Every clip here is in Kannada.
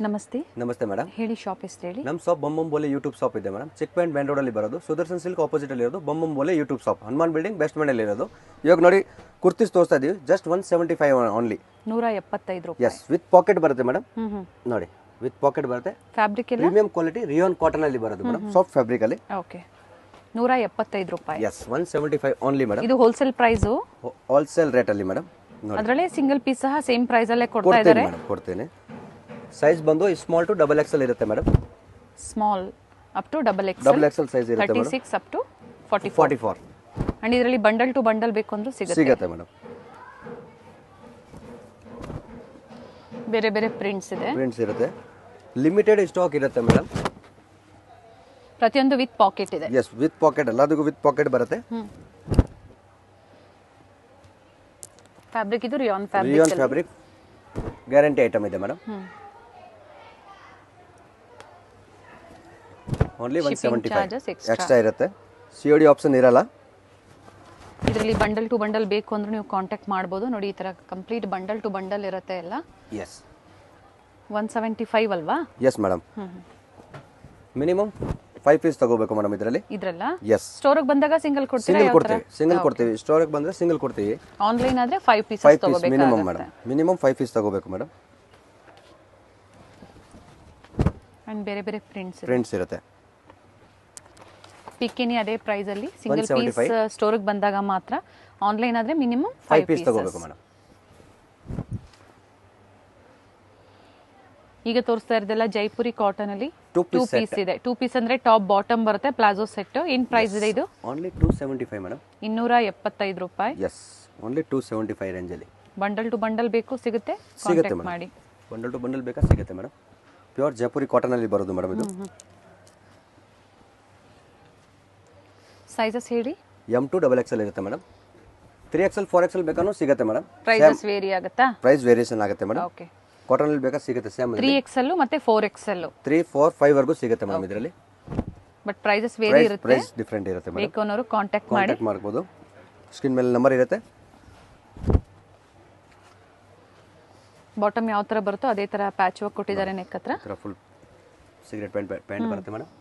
ನಮಸ್ತೆ. ನಮಸ್ತೆ ಮೇಡಮ್. ಹೇಳಿ, ಶಾಪ್ ಹೆಸರು ಹೇಳಿ. ನಮ್ಮ ಶಾಪ್ ಬೊಂಬೊಂಬೋಲೆ ಯೂಟ್ಯೂಬ್ ಶಾಪ್ ಇದೆ ಮೇಡಮ್. ಚೆಕ್ ಪಾಯಿಂಟ್ ಮೇನ್ ರೋಡಲ್ಲಿ ಬರೋದು, ಸುದರ್ಶನ್ ಸಿಲ್ಕ್ ಆಪೋಸಿಟ್ ಅಲ್ಲಿ ಇರೋದು Bombombole YouTube shop, Hanuman building best ಮನೆಯಲ್ಲಿ ಇರೋದು. ಇವಾಗ ನೋಡಿ ಕುರ್ತೀಸ್ ತೋರಿಸ್ತಾ ಇದೀವಿ, ಜಸ್ಟ್ 175 ಓನ್ಲಿ. 175 ರೂಪಾಯಿ. ಎಸ್, ವಿತ್ ಪಾಕೆಟ್ ಬರುತ್ತೆ ಮೇಡಮ್. ನೋಡಿ, ವಿತ್ ಪಾಕೆಟ್ ಬರುತ್ತೆ. ಫ್ಯಾಬ್ರಿಕ್ ಎಲ್ಲ ಪ್ರೀಮಿಯಂ ಕ್ವಾಲಿಟಿ ರಿಯಾನ್ ಕಾಟನ್ ಅಲ್ಲಿ ಬರೋದು ಮೇಡಮ್, ಸಾಫ್ಟ್ ಫ್ಯಾಬ್ರಿಕ್ ಅಲ್ಲಿ. ಓಕೆ, 175 ರೂಪಾಯಿ. Yes, 175 only madam. ಇದು ಹೋಲ್ಸೇಲ್ ಪ್ರೈಸ್, ಹೋಲ್ಸೇಲ್ ರೇಟ್ ಅಲ್ಲಿ ಮೇಡಮ್. ಅದರಲ್ಲೇ ಸಿಂಗಲ್ ಪೀಸ್ ಸಹ ಸೇಮ್ ಪ್ರೈಸ್ ಅಲ್ಲೇ ಕೊಡ್ತಾ ಇದ್ದಾರೆ ಮೇಡಮ್. ಕೊಡ್ತೇನೆ. ಸೈಜ್ ಬಂದು ಸ್ಮಾಲ್ ಟು ಡಬಲ್ ಎಕ್ಸೆಲ್ ಇರುತ್ತೆ madam. Small up to double XL size ಇರುತ್ತೆ ಮೇಡಮ್. 36 up to 44. ಅಂಡ್ ಇದರಲ್ಲಿ ಬಂಡಲ್ ಟು ಬಂಡಲ್ ಬೇಕು ಅಂದ್ರೂ ಸಿಗುತ್ತೆ ಮೇಡಮ್. ಬೇರೆ ಬೇರೆ ಪ್ರಿಂಟ್ಸ್ ಇರುತ್ತೆ. ಲಿಮಿಟೆಡ್ ಸ್ಟಾಕ್ ಇರುತ್ತೆ ಮೇಡಮ್. ಪ್ರತಿಯೊಂದು ವಿತ್ ಪಾಕೆಟ್ ಇದೆ. ಎಸ್, ವಿತ್ ಪಾಕೆಟ್, ಎಲ್ಲದಕ್ಕೂ ವಿತ್ ಪಾಕೆಟ್ ಬರುತ್ತೆ. ಫ್ಯಾಬ್ರಿಕ್ ಇದು ರಿಯಾನ್ ಫ್ಯಾಬ್ರಿಕ್ ಗ್ಯಾರಂಟಿ ಐಟಮ್ ಇದೆ ಮೇಡಮ್. ಓನ್ಲಿ 175 ಎಕ್ಸ್ಟ್ರಾ ಇರುತ್ತೆ. COD ಆಪ್ಷನ್ ಇರಲ್ಲ. ಇದರಲ್ಲಿ ಬಂಡಲ್ ಟು ಬಂಡಲ್ ಬೇಕು ಅಂದ್ರೆ ನೀವು ಕಾಂಟ್ಯಾಕ್ಟ್ ಮಾಡಬಹುದು. ನೋಡಿ, ಈ ತರ ಕಂಪ್ಲೀಟ್ ಬಂಡಲ್ ಟು ಬಂಡಲ್ ಇರುತ್ತೆ ಎಲ್ಲ. ಎಸ್, 175 ಅಲ್ವಾ? Yes madam. ಮಿನಿಮಮ್ 5 ಪೀಸ್ ತಗೋಬೇಕು ಮೇಡಮ್ ಇದರಲ್ಲಿ. ಇದ್ರಲ್ಲ ಎಸ್, ಸ್ಟೋರಿಗೆ ಬಂದಾಗ ಸಿಂಗಲ್ ಕೊಡ್ತೀರಾ? ಸಿಂಗಲ್ ಕೊಡ್ತೀವಿ. ಸ್ಟೋರಿಗೆ ಬಂದ್ರೆ ಸಿಂಗಲ್ ಕೊಡ್ತೀವಿ. ಆನ್ಲೈನ್ ಆದ್ರೆ 5 ಪೀಸಸ್ ತಗೋಬೇಕು ಮಿನಿಮಮ್ ಮೇಡಮ್. ಮಿನಿಮಮ್ 5 ಪೀಸ್ ತಗೋಬೇಕು ಮೇಡಮ್. ಅಂಡ್ ಬೇರೆ ಬೇರೆ ಪ್ರಿಂಟ್ಸ್ ಇರುತ್ತೆ. ಪಿಕ್ಕಿನಿ ಅದೇ ಪ್ರೈಸ್ ಅಲ್ಲಿ ಸಿಂಗಲ್ ಪೀಸ್ ಸ್ಟೋರಿಗೆ ಬಂದಾಗ ಮಾತ್ರ. ಆನ್ಲೈನ್ ಆದ್ರೆ ಮಿನಿಮಮ್ 5 ಪೀಸ್ ತಗೋಬೇಕು ಮೇಡಮ್. ಈಗ ತೋರಿಸ್ತಾ ಇರೋದೆಲ್ಲ ಜೈಪುರಿ ಕಾಟನ್ ಅಲ್ಲಿ 2 ಪೀಸ್ ಇದೆ. 2 ಪೀಸ್ ಅಂದ್ರೆ ಟಾಪ್ ಬಾಟಮ್ ಬರುತ್ತೆ, ಪ್ಲಾಜೋ ಸೆಟ್. ಏನ್ ಪ್ರೈಸ್ ಇದೆ ಇದು? Only 275 madam. 275 ರೂಪಾಯಿ. ಎಸ್, ಓನ್ಲಿ 275 ರೇಂಜ್ ಅಲ್ಲಿ. ಬಂಡಲ್ ಟು ಬಂಡಲ್ ಬೇಕು ಸಿಗುತ್ತೆ, ಕಾಂಟ್ಯಾಕ್ಟ್ ಮಾಡಿ. ಬಂಡಲ್ ಟು ಬಂಡಲ್ ಬೇಕಾ ಸಿಗುತ್ತೆ ಮೇಡಮ್. ಪ್ಯೂರ್ ಜೈಪುರಿ ಕಾಟನ್ ಅಲ್ಲಿ ಬರೋದು ಮೇಡಮ್ ಇದು. ಸೈಜಸ್ ಹೇಳಿ. M to XXL ಇರುತ್ತೆ ಮೇಡಮ್. 3XL 4XL ಬೇಕಾನೂ ಸಿಗುತ್ತೆ ಮೇಡಮ್. ಪ್ರೈಸಸ್ ವೇರಿ ಆಗುತ್ತಾ? ಪ್ರೈಸ್ ವೇರಿಯೇಷನ್ ಆಗುತ್ತೆ ಮೇಡಮ್. ಓಕೆ, ಕಾಟನ್ ಅಲ್ಲಿ ಬೇಕಾ ಸಿಗುತ್ತೆ ಸೇಮ್. 3XL ಮತ್ತೆ 4XL, 3 4 5 ವರೆಗೂ ಸಿಗುತ್ತೆ ಮೇಡಮ್ ಇದರಲ್ಲಿ. ಬಟ್ ಪ್ರೈಸಸ್ ವೇರಿ ಇರುತ್ತೆ, ಪ್ರೈಸ್ ಡಿಫರೆಂಟ್ ಇರುತ್ತೆ ಮೇಡಮ್. ಬೇಕು ಅನ್ನೋರು ಕಾಂಟ್ಯಾಕ್ಟ್ ಮಾಡಬಹುದು. ಸ್ಕ್ರೀನ್ ಮೇಲೆ ನಂಬರ್ ಇರುತ್ತೆ. ಬಾಟಮ್ ಯಾವ ತರ ಬರುತ್ತೋ ಅದೇ ತರ ಪ್ಯಾಚ್ ವರ್ಕ್ ಕೊಟ್ಟಿದ್ದಾರೆ ನೆಕ್ ಹತ್ರ. ಫುಲ್ ಸಿಗರೇಟ್ ಪ್ಯಾಂಟ್ ಬರುತ್ತೆ madam.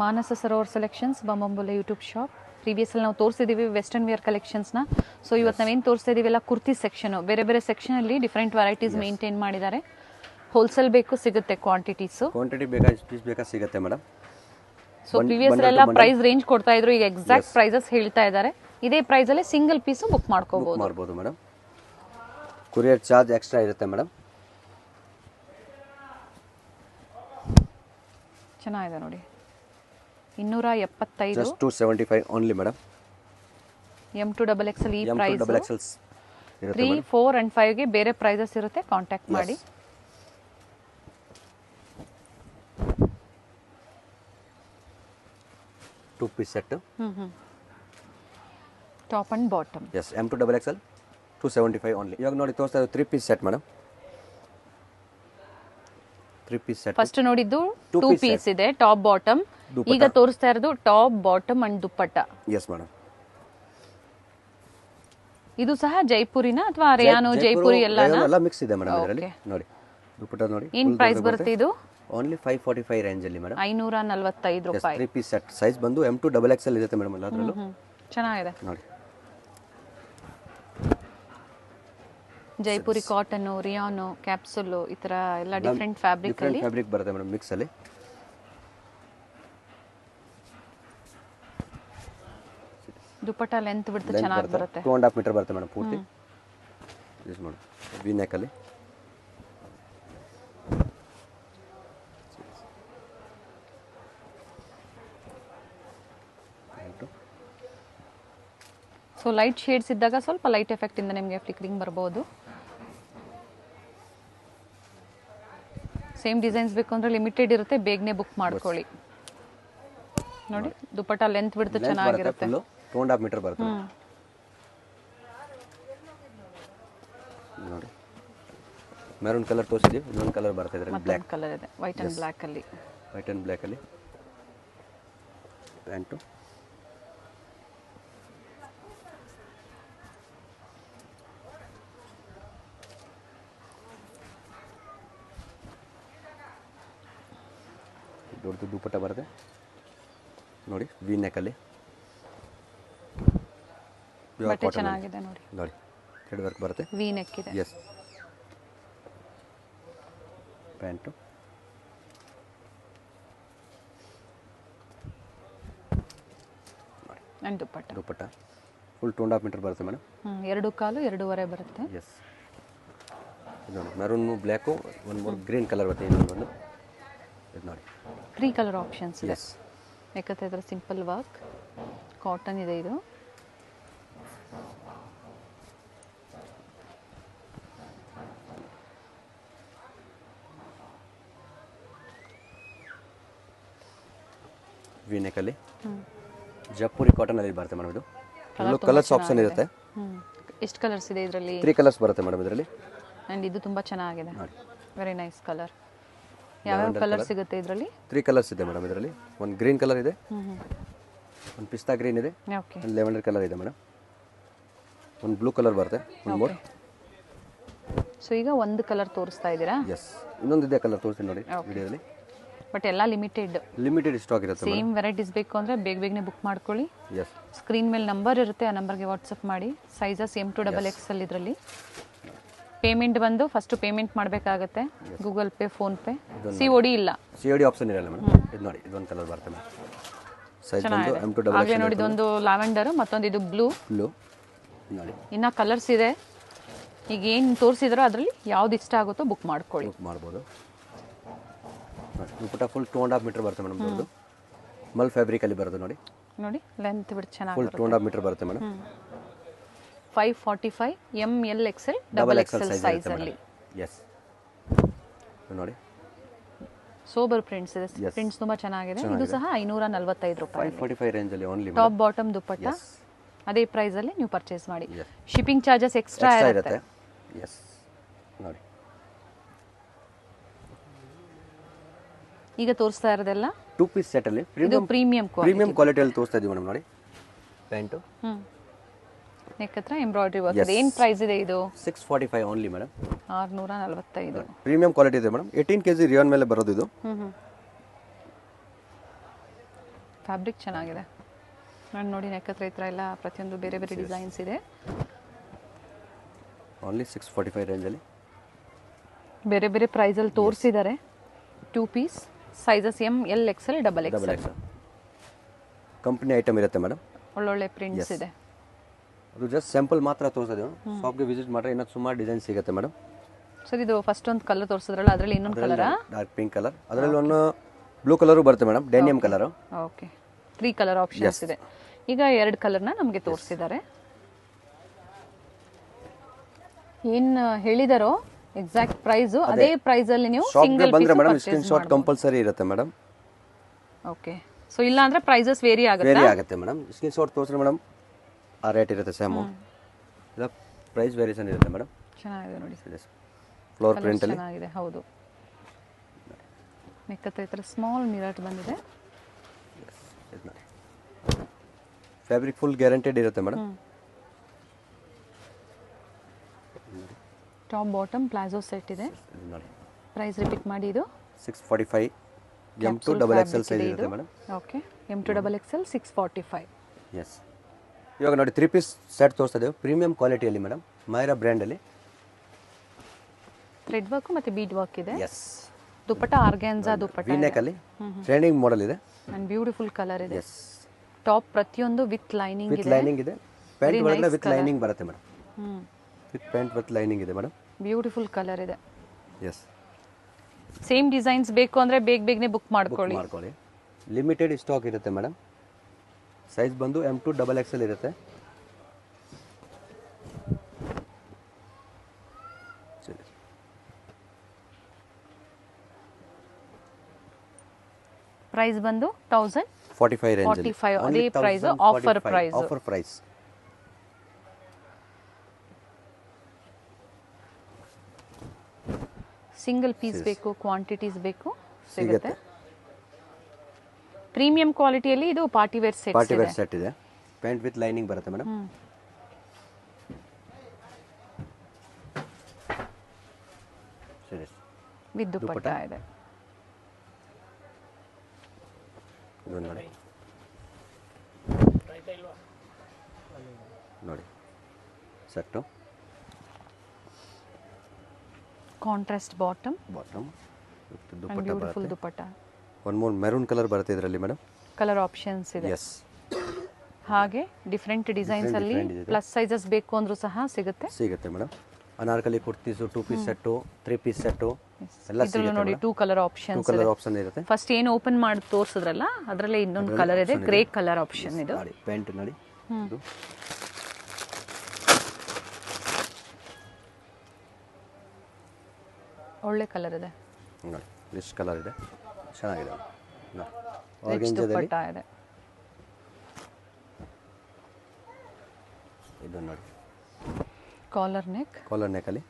Manasa Sarovar selections, Bombombole YouTube shop. Previous ಅಲ್ಲಿ ನಾವು ತೋರಿಸಿದೀವಿ ವೆಸ್ಟರ್ನ್ ವೇರ್ ಕಲೆಕ್ಷನ್ಸ್ ನ. ಸೊ ಇವತ್ತು ನಾವೇನು ತೋರಿಸ್ತಾ ಇದೀವಿ ಎಲ್ಲ ಕುರ್ತಿ ಸೆಕ್ಷನ್. ಬೇರೆ ಬೇರೆ ಸೆಕ್ಷನ್ ಅಲ್ಲಿ ಡಿಫರೆಂಟ್ ವೆರೈಟೀಸ್ ಮೇಂಟೈನ್ ಮಾಡಿದ್ದಾರೆ. ಹೋಲ್ಸೇಲ್ ಬೇಕು ಸಿಗುತ್ತೆ, ಕ್ವಾಂಟಿಟಿ ಬೇಕಾ ಪೀಸ್ ಬೇಕಾ ಸಿಗುತ್ತೆ ಮೇಡಮ್. ಸೊ ಪ್ರೀವಿಯಸ್ ಎಲ್ಲ ಪ್ರೈಸ್ ರೇಂಜ್ ಕೊಡ್ತಾ ಇದ್ರು, ಈಗ ಎಕ್ಸಾಕ್ಟ್ ಪ್ರೈಸಸ್ ಹೇಳ್ತಾ ಇದ್ದಾರೆ. ಇದೇ ಪ್ರೈಸ್ ಅಲ್ಲಿ ಸಿಂಗಲ್ ಪೀಸ್ ಬುಕ್ ಮಾಡ್ಕೋಬಹುದು ಮೇಡಮ್. ಕೊರಿಯರ್ ಚಾರ್ಜ್ ಎಕ್ಸ್ಟ್ರಾ ಇರುತ್ತೆ ಮೇಡಮ್. ಚೆನ್ನಾಗಿದೆ ನೋಡಿ, 275. Just 275 only madam. M to XXL ಈ ಪ್ರೈಸ್. 3 4 and 5 ಗೆ ಬೇರೆ ಪ್ರೈಸಸ್ ಇರುತ್ತೆ, ಕಾಂಟ್ಯಾಕ್ಟ್ ಮಾಡಿ. Two piece set. Top and bottom. Yes, M to XXL 275 only. ಇವಾಗ ನೋಡಿ ತೋರಿಸ್ತಾ ಇರೋದು 3 piece set madam. 3 piece set. First ನೋಡಿದ್ದು 2 ಪೀಸ್ ಇದೆ, ಟಾಪ್ ಬಾಟಮ್. ಈಗ ತೋರಿಸ್ತಾ ಇರೋದು top bottom and dupatta. Yes madam. ಇದು ಸಹ ಜೈಪುರಿನ ಅಥವಾ ರಿಯಾನೋ ಜೈಪುರಿ ಎಲ್ಲ ಮಿಕ್ಸ್ ಇದೆ ಮೇಡಮ್ ಇದರಲ್ಲಿ. ನೋಡಿ ದುಪ್ಪಟ್ಟ ನೋಡಿ. ಏನ್ ಪ್ರೈಸ್ ಬರುತ್ತೆ ಇದು? ಓನ್ಲಿ 545 ರೇಂಜ್ ಅಲ್ಲಿ ಮೇಡಮ್. 545 ರೂಪಾಯಿ. 3 ಪೀಸ್ ಸೆಟ್. ಸೈಜ್ ಬಂದು M to XXL ಇರುತ್ತೆ ಮೇಡಮ್ ಎಲ್ಲದರಲ್ಲೂ. ಚೆನ್ನಾಗಿದೆ ನೋಡಿ. ಜೈಪುರಿ ಕಾಟನ್, ರಿಯಾನೋ, ಕ್ಯಾಪ್ಸುಲ್, ಈ ತರ ಎಲ್ಲ ಡಿಫರೆಂಟ್ ಫ್ಯಾಬ್ರಿಕ್ ಅಲ್ಲಿ ಬರುತ್ತೆ ಮೇಡಮ್, ಮಿಕ್ಸ್ ಅಲ್ಲಿ. ದುಪ್ಪಟ್ಟ ಲೆಂತ್ ಬಿಡ್ತು ಚೆನ್ನಾಗಿ ಬರುತ್ತೆ. 2.5 ಮೀಟರ್ ಬರುತ್ತೆ ಮೇಡಮ್ ಪೂರ್ತಿ. ಯೂಸ್ ಮಾಡಿ ವಿ ನೆಕ್ ಅಲ್ಲಿ. ಸೊ ಲೈಟ್ ಶೇಡ್ಸ್ ಇದ್ದಾಗ ಸ್ವಲ್ಪ ಲೈಟ್ ಎಫೆಕ್ಟ್ ಇಂದ ನಿಮಗೆ ಫ್ಲಿಕರಿಂಗ್ ಬರಬಹುದು. ಸೇಮ್ ಡಿಸೈನ್ಸ್ ಬೇಕು ಅಂದ್ರೆ ಲಿಮಿಟೆಡ್ ಇರುತ್ತೆ, ಬೇಗನೆ ಬುಕ್ ಮಾಡ್ಕೊಳ್ಳಿ. ನೋಡಿ, ದುಪ್ಪಟ್ಟ ಲೆಂತ್ ಬಿಡ್ತು ಚೆನ್ನಾಗಿರುತ್ತೆ. 2.5 ಮೀಟರ್ ಬರುತ್ತೆ ನೋಡಿ. ಮೆರೂನ್ ಕಲರ್ ತೋರಿಸಿದೀವಿ, ಇನ್ನೊಂದು ಕಲರ್ ಬರ್ತಾ ಇದೆ, ಬ್ಲಾಕ್ ಕಲರ್ ಇದೆ, ವೈಟ್ ಅಂಡ್ ಬ್ಲಾಕ್ ಅಲ್ಲಿ. ವೈಟ್ ಅಂಡ್ ಬ್ಲಾಕ್ ಅಲ್ಲಿ ಪ್ಯಾಂಟು. ದೊಡ್ಡದು ದುಪ್ಪಟ್ಟ ಬರುತ್ತೆ ನೋಡಿ, ವಿ ನೆಕ್ಕಲ್ಲಿ ಬಟ್ಟೆ ಚೆನ್ನಾಗಿದೆ ನೋಡಿ. ನೋಡಿ ಥ್ರೆಡ್ ವರ್ಕ್ ಬರುತ್ತೆ, ವಿ ನೆಕ್ ಇದೆ. Yes. Pant and dupatta. Dupatta full 2.5 metre ಬರುತ್ತೆ ಮೇಡಮ್. 2 ಕಾಲು 2.5 ಬರುತ್ತೆ. ಎಸ್. ಇದು ಮೆರೂನು ಬ್ಲ್ಯಾಕು, ಒಂದು ಮೂರು ಗ್ರೀನ್ ಕಲರ್ ಬರುತ್ತೆ, ಇನ್ನೊಂದು ಒಂದು ಇದು ನೋಡಿ 3 ಕಲರ್ ಆಪ್ಷನ್ಸ್ ಇದೆ. ಎಸ್. ಯಾಕಂದ್ರೆ ಇದರ ಸಿಂಪಲ್ ವರ್ಕ್ ಕಾಟನ್ ಇದೆ ಇದು. ವಿ ನೆಕ್ಕಲ್ಲಿ ಜಪ್ಪುರಿ ಕಾಟನಲ್ಲಿ ಬರುತ್ತೆ ಮೇಡಮ್. ಇದು ಕಲರ್ಸ್ ಆಪ್ಷನ್ ಇರುತ್ತೆ. ಎಷ್ಟು ಕಲರ್ಸ್ ಇದೆ ಇದರಲ್ಲಿ? 3 ಕಲರ್ಸ್ ಬರುತ್ತೆ ಮೇಡಮ್ ಇದರಲ್ಲಿ. ಆ್ಯಂಡ್ ಇದು ತುಂಬ ಚೆನ್ನಾಗಿದೆ, ವೆರಿ ನೈಸ್ ಕಲರ್. ಯಾವ್ಯಾವ ಕಲರ್ ಸಿಗುತ್ತೆ ಇದರಲ್ಲಿ? 3 ಕಲರ್ಸ್ ಇದೆ ಮೇಡಮ್ ಇದರಲ್ಲಿ. ಒಂದು ಗ್ರೀನ್ ಕಲರ್ ಇದೆ, ಒಂದು ಪಿಸ್ತಾ ಗ್ರೀನ್ ಇದೆ, ಓಕೆ, ಒಂದು ಲೆವೆಂಡರ್ ಕಲರ್ ಇದೆ ಮೇಡಮ್, ಒಂದು ಬ್ಲೂ ಕಲರ್ ಬರುತ್ತೆ, ಒಂದು ಮೂರು. ಸೊ ಈಗ ಒಂದು ಕಲರ್ ತೋರಿಸ್ತಾ ಇದ್ದೀರಾ? ಎಸ್. ಇನ್ನೊಂದು ಇದೆ ಕಲರ್ ತೋರಿಸ್ತೀನಿ ನೋಡಿ ವಿಡಿಯೋದಲ್ಲಿ. ಬಟ್ ಎಲ್ಲ ಲಿಮಿಟೆಡ್ ಸ್ಟಾಕ್ ಇರುತ್ತೆ. ಸೇಮ್ ವೆರೈಟೀಸ್ ಬೇಕು ಅಂದರೆ ಬೇಗನೆ ಬುಕ್ ಮಾಡ್ಕೊಳ್ಳಿ. ಎಸ್. ಸ್ಕ್ರೀನ್ ಮೇಲೆ ನಂಬರ್ ಇರುತ್ತೆ, ಆ ನಂಬರ್ಗೆ ವಾಟ್ಸಪ್ ಮಾಡಿ. ಸೈಜಸ್ M to XXL ಇದರಲ್ಲಿ. ಪೇಮೆಂಟ್ ಬಂದು ಫಸ್ಟು ಪೇಮೆಂಟ್ ಮಾಡಬೇಕಾಗತ್ತೆ, ಗೂಗಲ್ ಪೇ, ಫೋನ್ಪೇ. COD ಇಲ್ಲ, COD ಆಪ್ಷನ್ ಇರಲ್ಲ ಮೇಡಮ್. ಇದು ನೋಡಿ, ಇದೊಂದು ಕಲರ್ ಬರುತ್ತೆ ಮೇಡಮ್. ಸೈಜ್ ಬಂದು M to XXL. ಆಗಲೇ ನೋಡಿ ಇದೊಂದು ಲ್ಯಾವೆಂಡರ್, ಮತ್ತೊಂದು ಇದು ಬ್ಲೂ ನೋಡಿ. ಇನ್ನು ಕಲರ್ಸ್ ಇದೆ. ಈಗ ಏನು ತೋರಿಸಿದ್ರೋ ಅದರಲ್ಲಿ ಯಾವ್ದು ಇಷ್ಟ ಆಗುತ್ತೋ ಬುಕ್ ಮಾಡ್ಕೊಳ್ಳಿ. ಬುಕ್ ಮಾಡ್ಬೋದು. ದುಪ್ಪಟ್ಟ ಫುಲ್ 2.5 ಮೀಟರ್ ಬರುತ್ತೆ ಮೇಡಮ್. ದೊಡ್ಡದು ಮಲ್ ಫ್ಯಾಬ್ರಿಕಲ್ಲಿ ಬರುತ್ತೆ ನೋಡಿ. ನೋಡಿ ಲೆಂತ್ ಬಿಟ್ಟು ಚೆನ್ನಾಗಿ ಫುಲ್ 2.5 ಮೀಟರ್ ಬರುತ್ತೆ ಮೇಡಮ್. 545 ML XL XXL ಸೈಜಲ್ಲಿ. ಎಸ್. ನೋಡಿ ಸೋಬರ್ ಪ್ರಿಂಟ್ಸ್ ಇದೆ, ಪ್ರಿಂಟ್ಸ್ ತುಂಬ ಚೆನ್ನಾಗಿದೆ. ಇದು ಸಹ 545 ರೂಪಾಯಿ. 545 ರೇಂಜಲ್ಲಿ ಓನ್ಲಿ. ಟಾಪ್ ಬಾಟಮ್ ದುಪ್ಪಟ್ಟ ಅದೇ ಪ್ರೈಸಲ್ಲಿ ನೀವು ಪರ್ಚೇಸ್ ಮಾಡಿ. ಶಿಪ್ಪಿಂಗ್ ಚಾರ್ಜಸ್ ಎಕ್ಸ್ಟ್ರಾ ಇರುತ್ತೆ. ಎಸ್. ನೋಡಿ ಈಗ ತೋರಿಸ್ತಾ ಇರೋದೆಲ್ಲ 2 ಪೀಸ್ ಸೆಟ್ ಅಲ್ಲಿ ಪ್ರೀಮಿಯಂ ಕ್ವಾಲಿಟಿಯಲ್ಲಿ ತೋರಿಸ್ತಾ ಇದೀವಿ ಮೇಡಮ್. ನೋಡಿ ಪ್ಯಾಂಟು ನೆಕ್ ಹತ್ರ ಎಂಬ್ರಾಯ್ಡ್ರಿ ವರ್ಕ್ ಇದೆ. ಏನು ಪ್ರೈಸ್ ಇದೆ ಇದು? 645 ಓನ್ಲಿ ಮೇಡಮ್. 645. ಪ್ರೀಮಿಯಂ ಕ್ವಾಲಿಟಿ ಇದೆ ಮೇಡಮ್. 18 kg ರಿಯಾನ್ ಮೇಲೆ ಬರೋದು ಇದು. ಫ್ಯಾಬ್ರಿಕ್ ಚೆನ್ನಾಗಿದೆ. ನಾನು ನೋಡಿ ನೆಕ್ ಹತ್ರ ಈ ಥರ ಎಲ್ಲ ಪ್ರತಿಯೊಂದು ಬೇರೆ ಬೇರೆ ಡಿಸೈನ್ಸ್ ಇದೆ. ಓನ್ಲಿ 645 ರೇಂಜಲ್ಲಿ ಬೇರೆ ಬೇರೆ ಪ್ರೈಸಲ್ಲಿ ತೋರಿಸಿದ್ದಾರೆ. 2 piece sizes ML XL XXL. Company item ಇರುತ್ತೆ ಮೇಡಮ್. ಒಳ್ಳೊಳ್ಳೆ ಪ್ರಿಂಟ್ಸ್ ಇದೆ. ಅದು ಜಸ್ಟ್ ಸ್ಯಾಂಪಲ್ ಮಾತ್ರ ತೋರಿಸೋದು. ಶಾಪ್ಗೆ ವಿಸಿಟ್ ಮಾಡಿದ್ರೆ ಇನ್ನೂ ಸುಮಾರು ಡಿಸೈನ್ ಸಿಗುತ್ತೆ ಮೇಡಮ್. ಸರ್ ಇದು ಫಸ್ಟ್ ಒಂದು ಕಲರ್ ತೋರಿಸಿದ್ರಲ್ಲ, ಅದರಲ್ಲಿ ಇನ್ನೊಂದು ಕಲರಾ? ಡಾರ್ಕ್ ಪಿಂಕ್ ಕಲರ್, ಅದರಲ್ಲಿ ಒಂದು ಬ್ಲೂ ಕಲರು ಬರುತ್ತೆ madam, denim colour. Okay, 3 colour options ಇದೆ. ಈಗ 2 ಕಲರ್ನ ನಮಗೆ ತೋರಿಸಿದ್ದಾರೆ. ಏನು ಹೇಳಿದಾರೋ ಎಕ್ಸಾಕ್ಟ್ ಪ್ರೈಸ್ ಅದೇ ಪ್ರೈಸ್ ಅಲ್ಲಿ ನೀವು ಸಿಂಗಲ್ ಬಂದ್ರೆ ಮೇಡಮ್ ಸ್ಕ್ರೀನ್ ಶಾಟ್ ಕಂಪಲ್ಸರಿ ಇರುತ್ತೆ ಮೇಡಮ್. ಓಕೆ, ಸೊ ಇಲ್ಲ ಅಂದ್ರೆ ಪ್ರೈಸಸ್ ವೇರಿ ಆಗುತ್ತೆ ಮೇಡಮ್. ಸ್ಕ್ರೀನ್ ಶಾಟ್ ತೋರಿಸಿದ್ರೆ ಮೇಡಮ್ ಆ ರೇಟ್ ಇರುತ್ತೆ ಸೇಮ್. ಇಲ್ಲ ಪ್ರೈಸ್ ವೇರಿಯೇಷನ್ ಇರುತ್ತೆ ಮೇಡಮ್. ಚೆನ್ನಾಗಿದೆ ನೋಡಿ, ಫ್ಲೋರ್ ಪ್ರಿಂಟ್ ಅಲ್ಲಿ ಚೆನ್ನಾಗಿದೆ. ಹೌದು, ನೆಕ್ ಹತ್ರ ಈ ಥರ ಸ್ಮಾಲ್ ಮಿರರ್ ಬಂದಿದೆ. ಫ್ಯಾಬ್ರಿಕ್ ಫುಲ್ ಗ್ಯಾರಂಟೆಡ್ ಇರುತ್ತೆ madam. Top bottom palazzo set ಇದೆ. ಪ್ರೈಸ್ ರಿಪೀಟ್ ಮಾಡಿ. ಇದು 645 M to XXL ಸೈಜ್ ಇರುತ್ತೆ madam. Okay, M to XXL 645. Yes. ಇವಾಗ ನೋಡಿ 3 ಪೀಸ್ ಸೆಟ್ ತೋರಿಸ್ತಾ ಇದ್ದೇವೆ ಪ್ರೀಮಿಯಂ ಕ್ವಾಲಿಟಿಯಲ್ಲಿ ಮೇಡಮ್, ಮೈರಾ ಬ್ರ್ಯಾಂಡಲ್ಲಿ. ಥ್ರೆಡ್ ವರ್ಕ್ ಮತ್ತೆ ಬೀಡ್ ವರ್ಕ್ ಇದೆ. Yes. Dupatta organza dupatta V neck ಅಲ್ಲಿ ಟ್ರೆಂಡಿಂಗ್ ಮಾಡೆಲ್ ಇದೆ. ಅಂಡ್ ಬ್ಯೂಟಿಫುಲ್ ಕಲರ್ ಇದೆ. ಎಸ್. ಟಾಪ್ ಪ್ರತಿಯೊಂದು ವಿತ್ ಲೈನಿಂಗ್ ಇದೆ. ಲೈನಿಂಗ್ ಇದೆ. ಪ್ಯಾಂಟ್ ಒಳಗಡೆ ವಿತ್ ಲೈನಿಂಗ್ ಬರುತ್ತೆ madam. With pant with lining ಇದೆ ಮೇಡಮ್. ಬ್ಯೂಟಿಫುಲ್ ಕಲರ್ ಇದೆ. ಎಸ್. ಸೇಮ್ ಡಿಸೈನ್ಸ್ ಬೇಕು ಅಂದ್ರೆ ಬೇಗನೆ ಬುಕ್ ಮಾಡ್ಕೊಳ್ಳಿ. ಲಿಮಿಟೆಡ್ ಸ್ಟಾಕ್ ಇರುತ್ತೆ ಮೇಡಮ್. ಸೈಜ್ ಬಂದು M to XXL ಇರುತ್ತೆ. ಪ್ರೈಸ್ ಬಂದು 1045 ರೇಂಜ್ ಅಲ್ಲಿ. 45 ಅದೇ price, offer price. Single piece ಬೇಕು, ಕ್ವಾಂಟಿಟೀಸ್ ಬೇಕು, ಸಿಗುತ್ತೆ. ಪ್ರೀಮಿಯಂ ಕ್ವಾಲಿಟಿಯಲ್ಲಿ ಇದು ಪಾರ್ಟಿ ವೇರ್ ಸೆಟ್ ಇದೆ. ಪ್ಯಾಂಟ್ ವಿತ್ ಲೈನಿಂಗ್ ಬರುತ್ತೆ ಮೇಡಮ್. ವಿತ್ ದುಪ್ಪಟ್ಟ ಇದೆ. ಇದು ನೋಡಿ ನೋಡಿ set contrast bottom bottom and dupatta beautiful ಬರುತ್ತೆ. ದುಪ್ಪಟ್ಟ. ಒಂದು ಮೂರು ಮೆರೂನ್ ಕಲರ್ ಬರುತ್ತೆ ಇದರಲ್ಲಿ ಮೇಡಮ್. ಕಲರ್ ಆಪ್ಷನ್ಸ್ ಇದೆ. ಎಸ್. ಹಾಗೆ ಡಿಫ್ರೆಂಟ್ ಡಿಸೈನ್ಸ್ ಅಲ್ಲಿ different ಇದೆ. ಪ್ಲಸ್ ಸೈಜಸ್ ಬೇಕು ಅಂದ್ರೂ ಸಹ ಸಿಗುತ್ತೆ. ಸಿಗುತ್ತೆ madam. Anarkali kurtis 2 piece set 3 piece set ಎಲ್ಲ ಇದರಲ್ಲೂ ನೋಡಿ 2 ಕಲರ್ 2 ಆಪ್ಷನ್ಸ್ ಇದೆ. ಕಲರ್ ಆಪ್ಷನ್ ಇರುತ್ತೆ. ಫಸ್ಟ್ ಏನು ಓಪನ್ ಮಾಡಿ ತೋರಿಸಿದ್ರಲ್ಲ ಅದರಲ್ಲೇ ಇನ್ನೊಂದು ಕಲರ್ ಇದೆ, ಗ್ರೇ ಕಲರ್ ಆಪ್ಷನ್ ಇದು. ನೋಡಿ ಪ್ಯಾಂಟ್ ನೋಡಿ ಇದು ಒಳ್ಳೆ ಕಲರ್ ಇದೆ. ನೋಡಿ ರಿಚ್ ಕಲರ್ ಇದೆ, ಚೆನ್ನಾಗಿದೆ ನೋಡಿ. ರಿಚ್ ಆರ್ಗೆಂಜಾದಲ್ಲಿ ದುಪ್ಪಟ್ಟ ಇದೆ. ಇದು ನೋಡಿ ಕಾಲರ್ ನೆಕ್ಕಲ್ಲಿ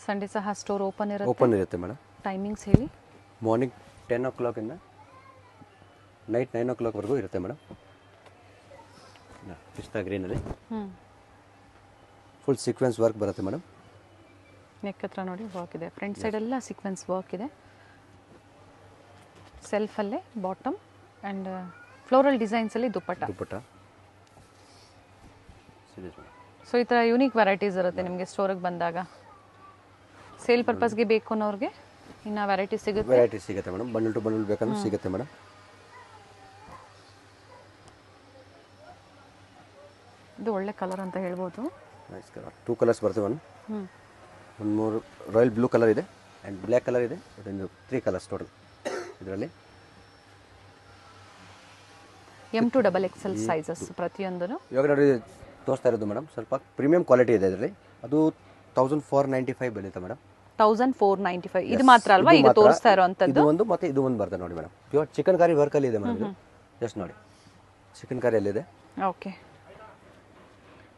ಸಂಡೇ ಸಹ ಸ್ಟೋರ್ ಓಪನ್ ಇರುತ್ತೆ ಮೇಡಮ್. ಟೈಮಿಂಗ್ಸ್ ಹೇಳಿ. ಮಾರ್ನಿಂಗ್ 10 o'clock ಇಂದ ನೈಟ್ 9 o'clock ವರೆಗೂ ಇರುತ್ತೆ ಮೇಡಮ್. ಪಿಸ್ತಾ ಗ್ರೀನಲ್ಲಿ ಫುಲ್ ಸೀಕ್ವೆನ್ಸ್ ವರ್ಕ್ ಬರುತ್ತೆ ಮೇಡಮ್. ನೆಕ್ ಹತ್ರ ನೋಡಿ ವರ್ಕ್ ಇದೆ, ಫ್ರಂಟ್ ಸೈಡ್ ಎಲ್ಲ ಸೀಕ್ವೆನ್ಸ್ ವರ್ಕ್ ಇದೆ. ಸೆಲ್ಫಲ್ಲೇ ಬಾಟಮ್ ಆ್ಯಂಡ್ ಫ್ಲೋರಲ್ ಡಿಸೈನ್ಸಲ್ಲಿ ದುಪ್ಪಟ್ಟ. ಸೊ ಈ ಥರ ಯೂನಿಕ್ ವೆರೈಟೀಸ್ ಇರುತ್ತೆ ನಿಮಗೆ ಸ್ಟೋರಿಗೆ ಬಂದಾಗ. ಸೇಲ್ ಪರ್ಪಸ್ಗೆ ಬೇಕು ಅನ್ನೋರಿಗೆ ಇನ್ನು ವೆರೈಟೀಸ್ ಸಿಗುತ್ತೆ ಮೇಡಮ್. ಬಂಡಲ್ ಟು ಬಂಡಲ್ ಬೇಕಂದ್ರೆ ಸಿಗುತ್ತೆ ಮೇಡಮ್. ಇದು ಒಳ್ಳೆ ಕಲರ್ ಅಂತ ಹೇಳ್ಬೋದು. Nice colour. 2 ಕಲರ್ಸ್ ಬರ್ತವೆ ಮೇಡಮ್. ಒಂದು 3 ರಾಯಲ್ ಬ್ಲೂ ಕಲರ್ ಇದೆ ಆ್ಯಂಡ್ ಬ್ಲ್ಯಾಕ್ ಕಲರ್ ಇದೆ. ಇದೊಂದು 3 ಕಲರ್ಸ್ ಟೋಟಲ್ ಇದರಲ್ಲಿ. M to XXL ಸೈಜಸ್ ಪ್ರತಿಯೊಂದು. ಇವಾಗ ನೋಡಿ ತೋರಿಸ್ತಾ ಇರೋದು ಮೇಡಮ್ ಸ್ವಲ್ಪ ಪ್ರೀಮಿಯಂ ಕ್ವಾಲಿಟಿ ಇದೆ ಇದರಲ್ಲಿ. ಅದು 1495 ಬೀಳುತ್ತೆ ಮೇಡಮ್. 1495 ಇದು ಮಾತ್ರ ಅಲ್ವಾ ಈಗ ತೋರಿಸ್ತಾ ಇರೋವಂಥದ್ದು? ಇದು ಒಂದು ಮತ್ತೆ ಇದು ಒಂದು ಬರ್ತದೆ ನೋಡಿ ಮೇಡಮ್. ಪ್ಯೂರ್ ಚಿಕನ್ ಕಾರಿ ವರ್ಕಲ್ಲಿ ಇದೆ ಮೇಡಮ್. ಇದು ಜಸ್ಟ್ ನೋಡಿ ಚಿಕನ್ ಕಾರಿಯಲ್ಲಿದೆ. ಓಕೆ,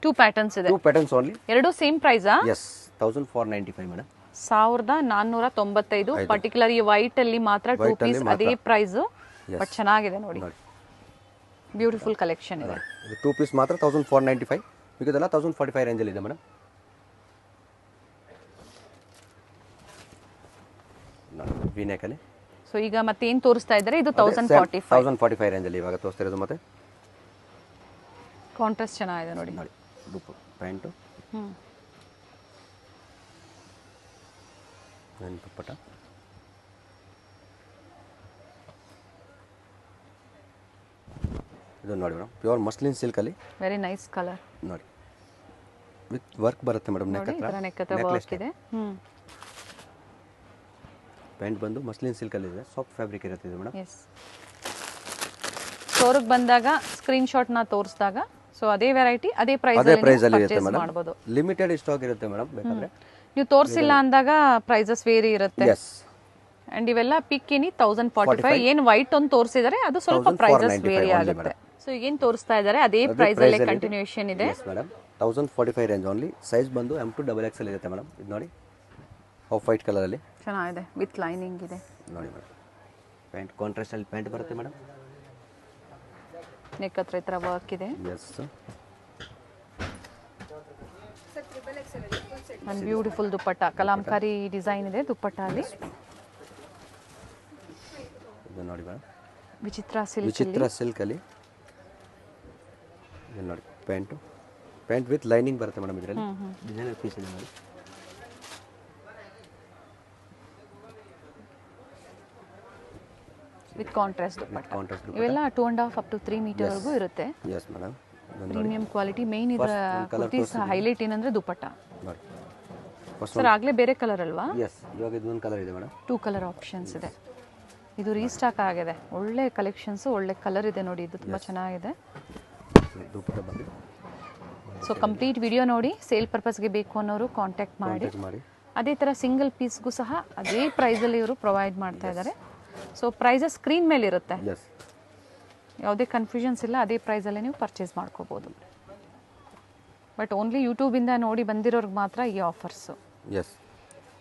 2 ಪ್ಯಾಟರ್ನ್ಸ್ ಇದೆ. 2 ಪ್ಯಾಟರ್ನ್ಸ್ ಓನ್ಲಿ. ಎರಡು ಸೇಮ್ ಪ್ರೈಸಾ? Yes, 1495 madam. 1495. ಪರ್ಟಿಕ್ಯುಲರ್ ಈ ವೈಟ್ ಅಲ್ಲಿ ಮಾತ್ರ 2 ಪೀಸ್ ಅದೇ ಪ್ರೈಸ್. ಬಟ್ ಚೆನ್ನಾಗಿದೆ ನೋಡಿ, ಬ್ಯೂಟಿಫುಲ್ ಕಲೆಕ್ಷನ್ ಇದೆ. ಇದು 2 ಪೀಸ್ ಮಾತ್ರ 1495. ಇದೆಲ್ಲ 1045 ರೇಂಜಲ್ಲಿ ಇದೆ ಮೇಡಮ್. ವಿ ನೆಕಲ್ಲಿ. ಸೊ ಈಗ ಮತ್ತೆ ಏನು ತೋರಿಸ್ತಾ ಇದ್ದಾರೆ ಇದು 1045 ರೇಂಜಲ್ಲಿ ಇವಾಗ ತೋರಿಸ್ತಾ ಇರೋದು. ಮತ್ತೆ ಕಾಂಟ್ರಾಸ್ಟ್ ಚೆನ್ನಾಗಿದೆ ನೋಡಿ. ನೋಡಿ ಪ್ಯಾಂಟು ದುಪ್ಪಟ್ಟ. ಇದು ನೋಡಿ ಮೇಡಮ್ ಪ್ಯೂರ್ ಮಸ್ಲಿನ್ ಸಿಲ್ಕಲ್ಲಿ ವೆರಿ ನೈಸ್ ಕಲರ್ ನೋಡಿ. ವಿತ್ ವರ್ಕ್ ಬರುತ್ತೆ ಮೇಡಮ್. ನೆಕ್ ಹತ್ರ ವರ್ಕ್ ಇದೆ. ಪ್ಯಾಂಟ್ ಬಂದು ಮಸ್ಲಿನ್ ಸಿಲ್ಕಲ್ಲಿ ಇದೆ, ಸಾಫ್ಟ್ ಫ್ಯಾಬ್ರಿಕ್ ಇರುತ್ತೆ ಇದು ಮೇಡಮ್. ಎಸ್, ಸ್ಟೋರಿಗೆ ಬಂದಾಗ ಸ್ಕ್ರೀನ್ ಶಾಟ್ನ ತೋರಿಸಿದಾಗ ಸೊ ಅದೇ ವೆರೈಟಿ ಅದೇ ಪ್ರೈಸ್ ಅಲ್ಲಿ ಇರುತ್ತೆ ಪರ್ಚೇಸ್ ಮೇಡಮ್. ಮಾಡಬಹುದು. ಲಿಮಿಟೆಡ್ ಸ್ಟಾಕ್ ಇರುತ್ತೆ ಮೇಡಮ್. ಬೇಕಾದ್ರೆ ನೀವು ತೋರಿಸಿಲ್ಲ ಅಂದಾಗ ಪ್ರೈಸಸ್ ವೇರಿ ಇರುತ್ತೆ. ಎಸ್. ಅಂಡ್ ಇವೆಲ್ಲ ಪಿಕ್ಕಿನಿ 1045. ಏನು ವೈಟ್ ಒಂದು ತೋರಿಸಿದರೆ ಅದು ಸ್ವಲ್ಪ ಪ್ರೈಸಸ್ ವೇರಿ ಆಗುತ್ತೆ. ಸೊ ಈಗೇನು ತೋರಿಸ್ತಾ ಇದ್ದಾರೆ ಅದೇ ಪ್ರೈಸ್ ಅಲ್ಲೇ ಕಂಟಿನ್ಯೂಷನ್ ಇದೆ. Yes madam, 1045 range only. Size ಬಂದು M to XXL ಇರುತ್ತೆ ಮೇಡಮ್. ಇದು ನೋಡಿ ಆಫ್ ವೈಟ್ ಕಲರಲ್ಲಿ ಚೆನ್ನಾಗಿದೆ, ವಿತ್ ಲೈನಿಂಗ್ ಇದೆ ನೋಡಿ ಮೇಡಮ್. ಪ್ಯಾಂಟ್ ಕಾಂಟ್ರಾಸ್ಟ್ ಅಲ್ಲಿ ಪ್ಯಾಂಟ್ ಬರುತ್ತೆ ಮೇಡಮ್. ನೆಕ್ ಹತ್ರ ಈ ಥರ ವರ್ಕ್ ಇದೆ. Yes. And beautiful dupatta, kalamkari design ಇದೆ ದುಪ್ಪಟ್ಟ ಅಲ್ಲಿ. ಇದು ನೋಡಿ ಮೇಡಮ್ ವಿಚಿತ್ರ ಸಿಲ್ಕ್ ಅಲ್ಲಿ. ಇದು ನೋಡಿ ಪ್ಯಾಂಟ್ ವಿತ್ ಲೈನಿಂಗ್ ಬರುತ್ತೆ ಮೇಡಮ್. ಇದರಲ್ಲಿ ಡಿಸೈನರ್ ಪೀಸ್ ಇದೆ ನೋಡಿ. ವಿತ್ ಕಾಂಟ್ರಾಸ್ಟ್ ದುಪ್ಪಟ್ಟ. ಇವೆಲ್ಲ 2.5 up to 3 ಮೀಟರ್ ವರೆಗೂ ಇರುತ್ತೆ. Yes madam. Premium quality. Main ಇದರ ಕುರ್ತೀಸ್ ಹೈಲೈಟ್ ಏನಂದ್ರೆ ದುಪ್ಪಟ್ಟ. ನೋಡಿ ಸರ್ ಆಗಲೇ ಬೇರೆ ಕಲರ್ ಅಲ್ವಾ? ಎಸ್, ಇವಾಗ ಇದೊಂದು ಕಲರ್ ಇದೆ ಮೇಡಮ್. 2 ಕಲರ್ ಆಪ್ಷನ್ಸ್ ಇದೆ. ಇದು ರೀಸ್ಟಾಕ್ ಆಗಿದೆ. ಒಳ್ಳೆ ಕಲೆಕ್ಷನ್ಸ್, ಒಳ್ಳೆ ಕಲರ್ ಇದೆ ನೋಡಿ. ಇದು ತುಂಬ ಚೆನ್ನಾಗಿದೆ. ದುಪ್ಪಟ್ಟ ಬಂದು ಸೊ ಕಂಪ್ಲೀಟ್ ವಿಡಿಯೋ ನೋಡಿ ಸೇಲ್ ಪರ್ಪಸ್ಗೆ ಬೇಕು ಅನ್ನೋರು ಕಾಂಟ್ಯಾಕ್ಟ್ ಮಾಡಿ. ಅದೇ ಥರ ಸಿಂಗಲ್ ಪೀಸ್ಗೂ ಸಹ ಅದೇ ಪ್ರೈಸಲ್ಲಿ ಇವರು ಪ್ರೊವೈಡ್ ಮಾಡ್ತಾ ಇದ್ದಾರೆ. ಸೊ ಪ್ರೈಸಸ್ ಸ್ಕ್ರೀನ್ ಮೇಲೆ ಇರುತ್ತೆ, ಯಾವುದೇ ಕನ್ಫ್ಯೂಷನ್ಸ್ ಇಲ್ಲ. ಅದೇ ಪ್ರೈಸಲ್ಲೇ ನೀವು ಪರ್ಚೇಸ್ ಮಾಡ್ಕೋಬೋದು. ಬಟ್ ಓನ್ಲಿ ಯೂಟ್ಯೂಬಿಂದ ನೋಡಿ ಬಂದಿರೋರ್ಗೆ ಮಾತ್ರ ಈ ಆಫರ್ಸು. ಎಸ್,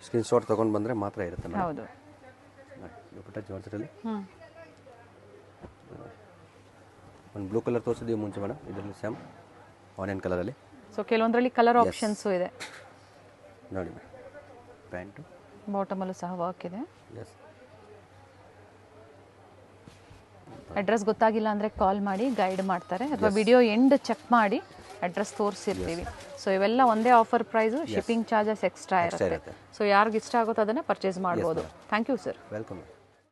ಸ್ಕ್ರೀನ್ ಶಾಟ್ ತೊಗೊಂಡು ಬಂದರೆ ಮಾತ್ರ ಇರುತ್ತೆ. ಹೌದು. ಒಂದು ಬ್ಲೂ ಕಲರ್ ತೋರಿಸಿದ್ದೀವಿ ಮುಂಚೆ ಮೇಡಮ್. ಇದರಲ್ಲಿ ಸೇಮ್ ಆನಿಯನ್ ಕಲರಲ್ಲಿ. ಸೊ ಕೆಲವೊಂದರಲ್ಲಿ ಕಲರ್ ಆಪ್ಷನ್ಸು ಇದೆ ನೋಡಿ ಮೇಡಮ್. ಪ್ಯಾಂಟು ಬಾಟಮಲ್ಲೂ ಸಹ ವರ್ಕ್ ಇದೆ. ಎಸ್. ಅಡ್ರೆಸ್ ಗೊತ್ತಾಗಿಲ್ಲ ಅಂದರೆ ಕಾಲ್ ಮಾಡಿ ಗೈಡ್ ಮಾಡ್ತಾರೆ, ಅಥವಾ ವಿಡಿಯೋ ಎಂಡ್ ಚೆಕ್ ಮಾಡಿ ಅಡ್ರೆಸ್ ತೋರಿಸಿರ್ತೀವಿ. ಸೊ ಇವೆಲ್ಲ ಒಂದೇ offer price, shipping charges extra ಇರುತ್ತೆ. ಸೊ ಯಾರಿಗೆ ಇಷ್ಟ ಆಗುತ್ತೋ ಅದನ್ನು ಪರ್ಚೇಸ್ ಮಾಡ್ಬೋದು. Thank you sir. Welcome.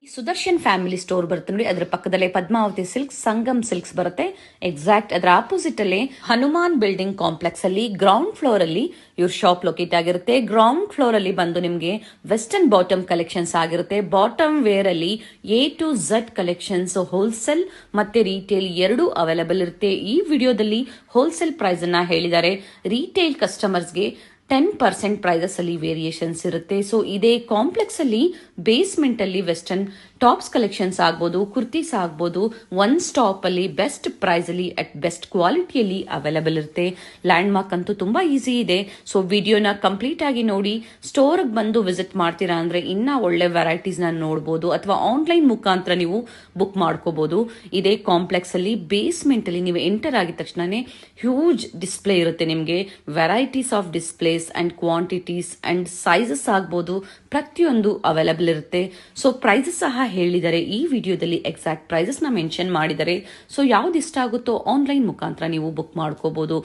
Sudarshan family store ಬರುತ್ತೆ ನೋಡಿ, ಅದರ ಪಕ್ಕದಲ್ಲೇ ಪದ್ಮಾವತಿ ಸಿಲ್ಕ್ಸ್, ಸಂಗಮ್ ಸಿಲ್ಕ್ಸ್ ಬರುತ್ತೆ. ಎಕ್ಸಾಕ್ಟ್ ಅದರ ಆಪೋಸಿಟ್ ಅಲ್ಲೇ ಹನುಮಾನ್ ಬಿಲ್ಡಿಂಗ್ ಕಾಂಪ್ಲೆಕ್ಸ್ ಅಲ್ಲಿ ಗ್ರೌಂಡ್ ಫ್ಲೋರ್ ಅಲ್ಲಿ ಇವ್ರ ಶಾಪ್ ಲೊಕೇಟ್ ಆಗಿರುತ್ತೆ. ಗ್ರೌಂಡ್ ಫ್ಲೋರ್ ಅಲ್ಲಿ ಬಂದು ನಿಮಗೆ ವೆಸ್ಟರ್ನ್ ಬಾಟಮ್ ಕಲೆಕ್ಷನ್ಸ್ ಆಗಿರುತ್ತೆ. ಬಾಟಮ್ ವೇರ್ ಅಲ್ಲಿ A to Z collections wholesale ಮತ್ತೆ ರೀಟೇಲ್ ಎರಡೂ ಅವೈಲೇಬಲ್ ಇರುತ್ತೆ. ಈ ವಿಡಿಯೋದಲ್ಲಿ ಹೋಲ್ಸೇಲ್ ಪ್ರೈಸ್ ಅನ್ನ ಹೇಳಿದ್ದಾರೆ. ರೀಟೇಲ್ ಕಸ್ಟಮರ್ಸ್ಗೆ 10% ಪ್ರೈಸಸ್ ಅಲ್ಲಿ ವೇರಿಯೇಷನ್ಸ್ ಇರುತ್ತೆ. ಸೊ ಇದೇ ಕಾಂಪ್ಲೆಕ್ಸ್ ಅಲ್ಲಿ ಬೇಸ್ಮೆಂಟ್ ಅಲ್ಲಿ ವೆಸ್ಟರ್ನ್ ಟಾಪ್ಸ್ ಕಲೆಕ್ಷನ್ಸ್ ಆಗ್ಬೋದು, ಕುರ್ತೀಸ್ ಆಗ್ಬೋದು, ಒನ್ ಸ್ಟಾಪ್ ಅಲ್ಲಿ ಬೆಸ್ಟ್ ಪ್ರೈಸ್ ಅಲ್ಲಿ ಅಟ್ ಬೆಸ್ಟ್ ಕ್ವಾಲಿಟಿಯಲ್ಲಿ ಅವೈಲೇಬಲ್ ಇರುತ್ತೆ. ಲ್ಯಾಂಡ್ ಮಾರ್ಕ್ ಅಂತೂ ತುಂಬಾ ಈಸಿ ಇದೆ. ಸೊ ವಿಡಿಯೋನ ಕಂಪ್ಲೀಟ್ ಆಗಿ ನೋಡಿ. ಸ್ಟೋರ್ಗೆ ಬಂದು ವಿಸಿಟ್ ಮಾಡ್ತೀರಾ ಅಂದ್ರೆ ಇನ್ನ ಒಳ್ಳೆ ವೆರೈಟೀಸ್ ನ ನೋಡಬಹುದು, ಅಥವಾ ಆನ್ಲೈನ್ ಮುಖಾಂತರ ನೀವು ಬುಕ್ ಮಾಡ್ಕೋಬಹುದು. ಇದೇ ಕಾಂಪ್ಲೆಕ್ಸ್ ಅಲ್ಲಿ ಬೇಸ್ಮೆಂಟ್ ಅಲ್ಲಿ ನೀವು ಎಂಟರ್ ಆಗಿದ ತಕ್ಷಣನೇ ಹ್ಯೂಜ್ ಡಿಸ್ಪ್ಲೇ ಇರುತ್ತೆ. ನಿಮಗೆ varieties of displays and quantities and sizes ಆಗ್ಬೋದು, ಪ್ರತಿಯೊಂದು ಅವೈಲೇಬಲ್ ಇರುತ್ತೆ. ಸೊ ಪ್ರೈಸಸ್ ಸಹ ಹೇಳಿದ್ದಾರೆ ಈ ವಿಡಿಯೋದಲ್ಲಿ, ಎಕ್ಸಾಕ್ಟ್ ಪ್ರೈಸಸ್ ನ ಮೆನ್ಷನ್ ಮಾಡಿದ್ದಾರೆ. ಸೊ ಯಾವ್ದು ಇಷ್ಟ ಆಗುತ್ತೋ ಆನ್ಲೈನ್ ಮುಖಾಂತರ ನೀವು ಬುಕ್ ಮಾಡ್ಕೋಬಹುದು.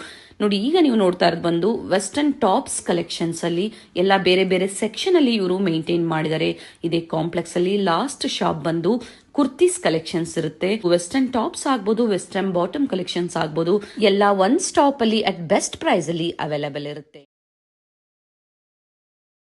ನೋಡಿ, ಈಗ ನೀವು ನೋಡ್ತಾ ಇರೋದು ಬಂದು ವೆಸ್ಟರ್ನ್ ಟಾಪ್ಸ್ ಕಲೆಕ್ಷನ್ಸ್ ಅಲ್ಲಿ ಎಲ್ಲ ಬೇರೆ ಬೇರೆ ಸೆಕ್ಷನ್ ಅಲ್ಲಿ ಇವರು ಮೇಂಟೈನ್ ಮಾಡಿದ್ದಾರೆ. ಇದೇ ಕಾಂಪ್ಲೆಕ್ಸ್ ಅಲ್ಲಿ ಲಾಸ್ಟ್ ಶಾಪ್ ಬಂದು ಕುರ್ತೀಸ್ ಕಲೆಕ್ಷನ್ಸ್ ಇರುತ್ತೆ. ವೆಸ್ಟರ್ನ್ ಟಾಪ್ಸ್ ಆಗ್ಬೋದು, ವೆಸ್ಟರ್ನ್ ಬಾಟಮ್ ಕಲೆಕ್ಷನ್ಸ್ ಆಗ್ಬೋದು, ಎಲ್ಲ ಒನ್ ಸ್ಟಾಪ್ ಅಲ್ಲಿ ಅಟ್ ಬೆಸ್ಟ್ ಪ್ರೈಸ್ ಅಲ್ಲಿ ಅವೈಲೇಬಲ್ ಇರುತ್ತೆ.